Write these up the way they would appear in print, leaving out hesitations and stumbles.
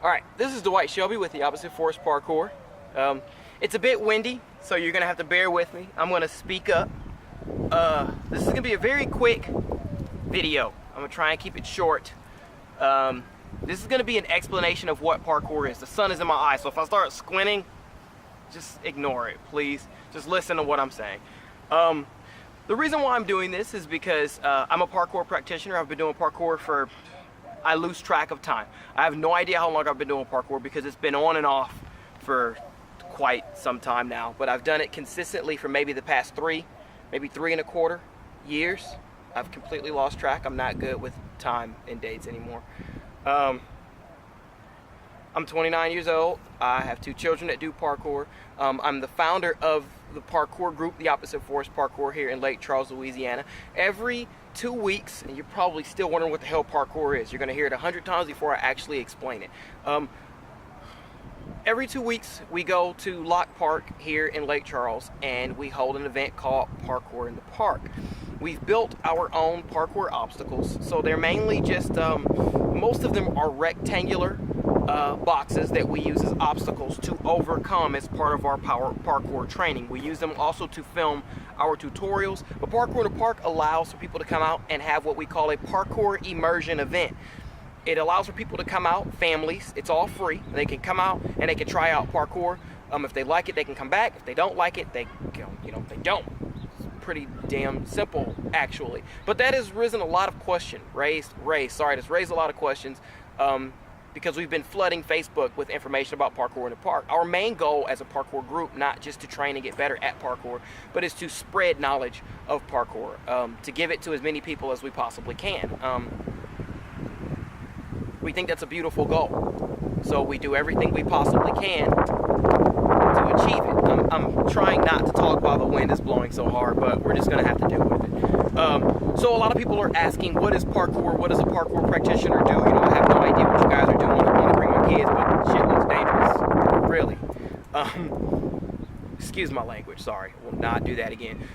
Alright, this is Dwight Shelby with the Opposite Force Parkour. It's a bit windy, so you're going to have to bear with me. I'm going to speak up. This is going to be a very quick video. I'm going to try and keep it short. This is going to be an explanation of what parkour is. The sun is in my eye, so if I start squinting, just ignore it, please. Just listen to what I'm saying. The reason why I'm doing this is because I'm a parkour practitioner. I've been doing parkour for, I lose track of time. I have no idea how long I've been doing parkour because it's been on and off for quite some time now. But I've done it consistently for maybe the past maybe 3.25 years. I've completely lost track. I'm not good with time and dates anymore. I'm 29 years old. I have 2 children that do parkour. I'm the founder of the parkour group, the Opposite Force Parkour, here in Lake Charles, Louisiana. Every 2 weeks, and you're probably still wondering what the hell parkour is. You're going to hear it 100 times before I actually explain it. Every 2 weeks, we go to Lock Park here in Lake Charles, and we hold an event called Parkour in the Park. We've built our own parkour obstacles, so they're mainly just, most of them are rectangular boxes that we use as obstacles to overcome as part of our parkour training. We use them also to film our tutorials, but Parkour in the Park allows for people to come out and have what we call a parkour immersion event. It allows for people to come out, families, it's all free. They can come out and they can try out parkour. If they like it, they can come back. If they don't like it, they don't. It's pretty damn simple, actually. But that has raised a lot of questions, that's raised a lot of questions because we've been flooding Facebook with information about parkour in the park. Our main goal as a parkour group, not just to train and get better at parkour, but is to spread knowledge of parkour, to give it to as many people as we possibly can. We think that's a beautiful goal, so we do everything we possibly can to achieve it. I'm trying not to talk while the wind is blowing so hard, but we're just going to have to deal with it. So a lot of people are asking, what is parkour? What does a parkour practitioner do? I have no idea what you guys are doing. I want to bring my kids, but shit looks dangerous. Really. Excuse my language, sorry. I will not do that again.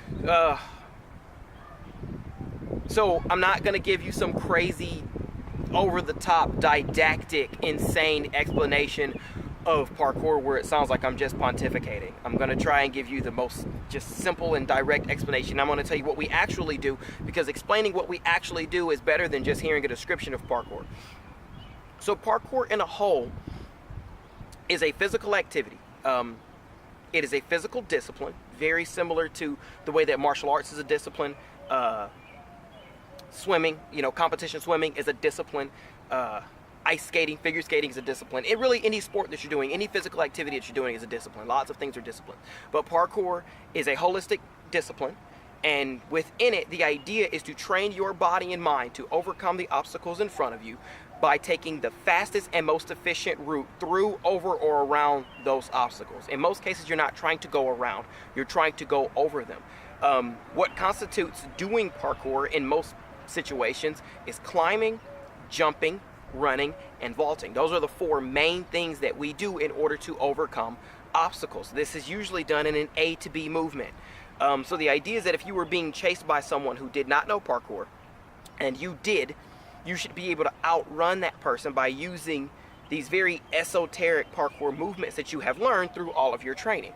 So I'm not going to give you some crazy, over-the-top, didactic, insane explanation of parkour where it sounds like I'm just pontificating. I'm going to try and give you the most just simple and direct explanation. I'm going to tell you what we actually do, because explaining what we actually do is better than just hearing a description of parkour. So parkour in a whole is a physical activity. It is a physical discipline, very similar to the way that martial arts is a discipline. Swimming, competition swimming is a discipline. Ice skating, figure skating is a discipline. Really, any sport that you're doing, any physical activity that you're doing is a discipline. Lots of things are disciplines. But parkour is a holistic discipline, and within it, the idea is to train your body and mind to overcome the obstacles in front of you by taking the fastest and most efficient route through, over, or around those obstacles. In most cases, you're not trying to go around, you're trying to go over them. What constitutes doing parkour in most situations is climbing, jumping, running, and vaulting. Those are the 4 main things that we do in order to overcome obstacles. This is usually done in an A to B movement. So the idea is that if you were being chased by someone who did not know parkour, and you should be able to outrun that person by using these very esoteric parkour movements that you have learned through all of your training.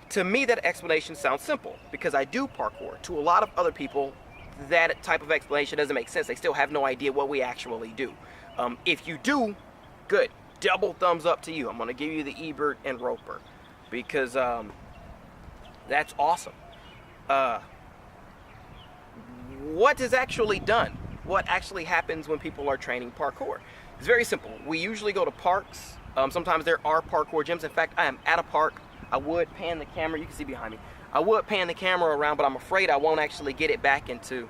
To me, that explanation sounds simple because I do parkour. To a lot of other people, that type of explanation doesn't make sense. They still have no idea what we actually do. If you do, good. Double thumbs up to you. I'm going to give you the Ebert and Roper because that's awesome. What is actually done? What actually happens when people are training parkour? It's very simple. We usually go to parks. Sometimes there are parkour gyms. In fact, I am at a park. I would pan the camera. You can see behind me. I would pan the camera around, but I'm afraid I won't actually get it back into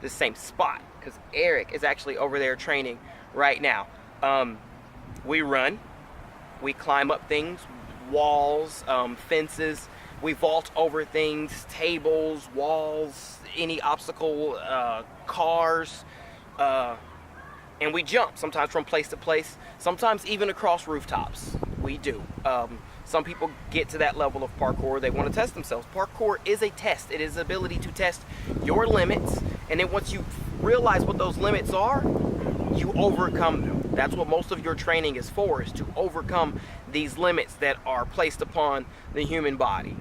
the same spot because Eric is actually over there training right now. We run, we climb up things, walls, fences, we vault over things, tables, walls, any obstacle, cars, and we jump, sometimes from place to place, sometimes even across rooftops. We do. Some people get to that level of parkour, they want to test themselves. Parkour is a test. It is the ability to test your limits, and then once you realize what those limits are, you overcome them. That's what most of your training is for, is to overcome these limits that are placed upon the human body.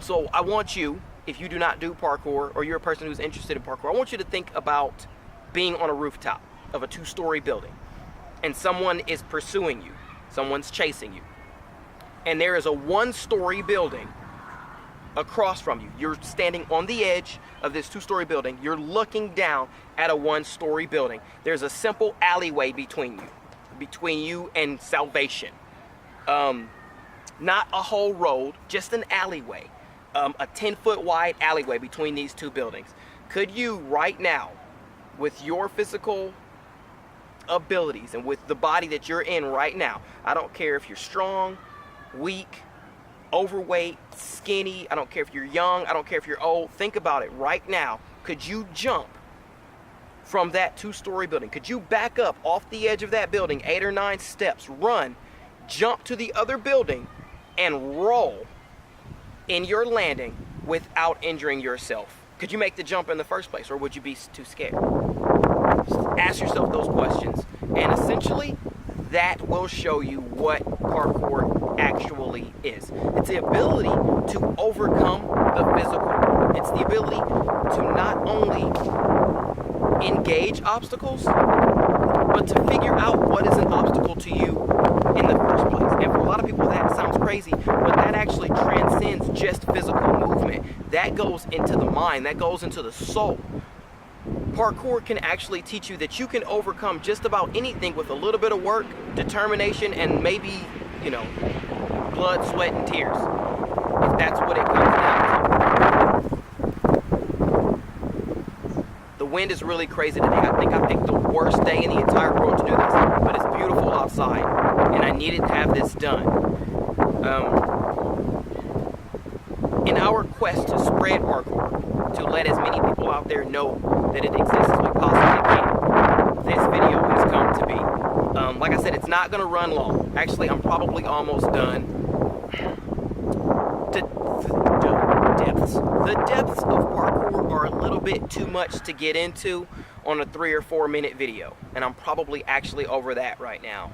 So I want you, if you do not do parkour, or you're a person who's interested in parkour, I want you to think about being on a rooftop of a 2-story building, and someone is pursuing you, someone's chasing you, and there is a 1-story building across from you. You're standing on the edge of this 2-story building. You're looking down at a 1-story building. There's a simple alleyway between you and salvation. Not a whole road, just an alleyway, a 10-foot wide alleyway between these 2 buildings. Could you right now, with your physical abilities and with the body that you're in right now, I don't care if you're strong, weak, overweight, skinny, I don't care if you're young, I don't care if you're old, think about it right now. Could you jump from that 2-story building? Could you back up off the edge of that building 8 or 9 steps, run, jump to the other building, and roll in your landing without injuring yourself? Could you make the jump in the first place, or would you be too scared? Ask yourself those questions, and essentially that will show you what parkour actually is. It's the ability to overcome the physical. It's the ability to not only engage obstacles, but to figure out what is an obstacle to you in the first place. And for a lot of people that sounds crazy, but that actually transcends just physical movement. That goes into the mind, that goes into the soul. Parkour can actually teach you that you can overcome just about anything with a little bit of work, determination, and maybe, blood, sweat, and tears. If that's what it comes down to. The wind is really crazy today. I think I picked the worst day in the entire world to do this, but it's beautiful outside, and I needed to have this done. In our quest to spread parkour, to let as many people out there know that it exists as we possibly can, this video has come to be. Like I said, it's not going to run long. Actually, I'm probably almost done. The depths of parkour are a little bit too much to get into on a 3 or 4 minute video, and I'm probably actually over that right now.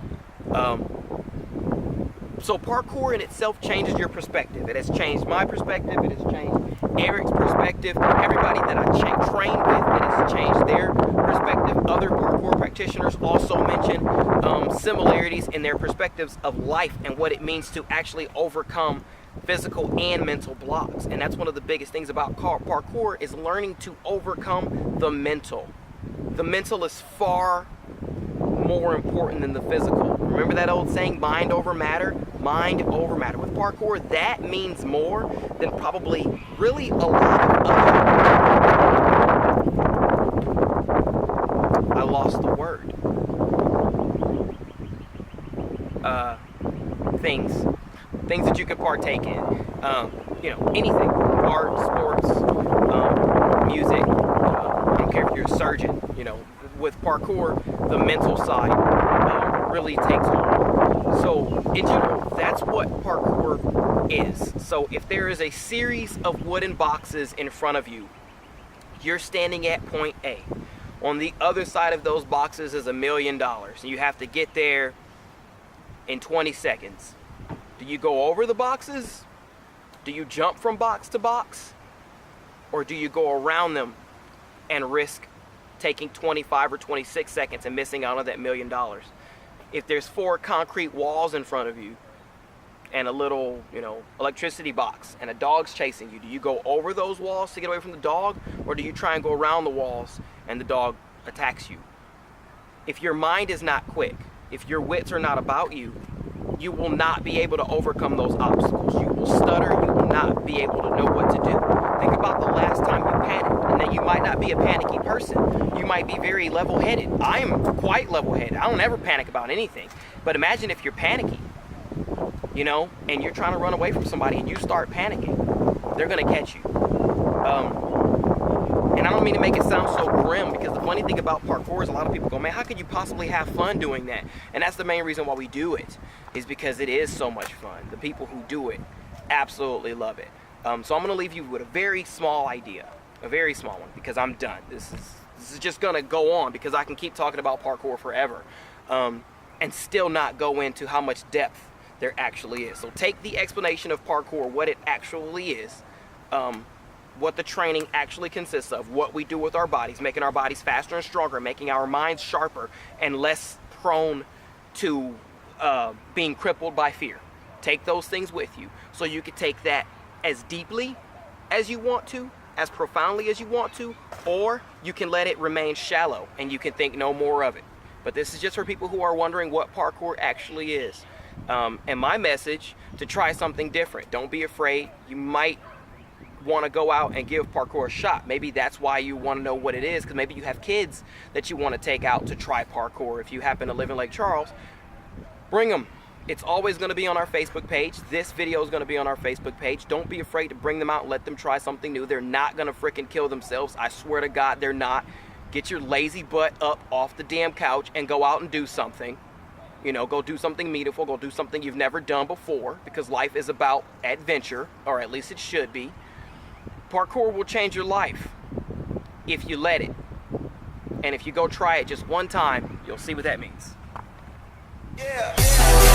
So parkour in itself changes your perspective. It has changed my perspective. It has changed Eric's perspective. Everybody that I trained with, it has changed their perspective. Other parkour practitioners also mention similarities in their perspectives of life and what it means to actually overcome physical and mental blocks. And that's one of the biggest things about parkour, is learning to overcome the mental. The mental is far more important than the physical. Remember that old saying, mind over matter? Mind over matter. With parkour, that means more than probably really a lot of other... I lost the word. Things that you can partake in. Anything. Art, sports, music. I don't care if you're a surgeon. With parkour, the mental side really takes hold. So in general, that's what parkour is. So if there is a series of wooden boxes in front of you, you're standing at point A. On the other side of those boxes is $1 million. You have to get there in 20 seconds. Do you go over the boxes? Do you jump from box to box? Or do you go around them and risk taking 25 or 26 seconds and missing out on that $1 million? If there's 4 concrete walls in front of you and a little, electricity box and a dog's chasing you, do you go over those walls to get away from the dog, or do you try and go around the walls and the dog attacks you? If your mind is not quick, if your wits are not about you, you will not be able to overcome those obstacles. You will stutter. You will not be able to know what to do. Think about the last time you panicked. And then you might not be a panicky person. You might be very level-headed. I am quite level-headed. I don't ever panic about anything. But imagine if you're panicky, and you're trying to run away from somebody and you start panicking. They're going to catch you. And I don't mean to make it sound so grim, because the funny thing about parkour is a lot of people go, man, how could you possibly have fun doing that? And that's the main reason why we do it, is because it is so much fun. The people who do it absolutely love it. So I'm going to leave you with a very small idea, a very small one, because I'm done. This is This is just gonna go on because I can keep talking about parkour forever, and still not go into how much depth there actually is. So take the explanation of parkour, what it actually is, what the training actually consists of, what we do with our bodies, making our bodies faster and stronger, making our minds sharper and less prone to being crippled by fear. Take those things with you so you can take that as deeply as you want to, as profoundly as you want to, or you can let it remain shallow and you can think no more of it. But this is just for people who are wondering what parkour actually is. And my message, to try something different. Don't be afraid. You might want to go out and give parkour a shot. Maybe that's why you want to know what it is, because maybe you have kids that you want to take out to try parkour. If you happen to live in Lake Charles, bring them. It's always going to be on our Facebook page. This video is going to be on our Facebook page. Don't be afraid to bring them out and let them try something new. They're not going to freaking kill themselves. I swear to God, they're not. Get your lazy butt up off the damn couch and go out and do something. You know, go do something meaningful. Go do something you've never done before, because life is about adventure, or at least it should be. Parkour will change your life if you let it. And if you go try it just one time, you'll see what that means. Yeah.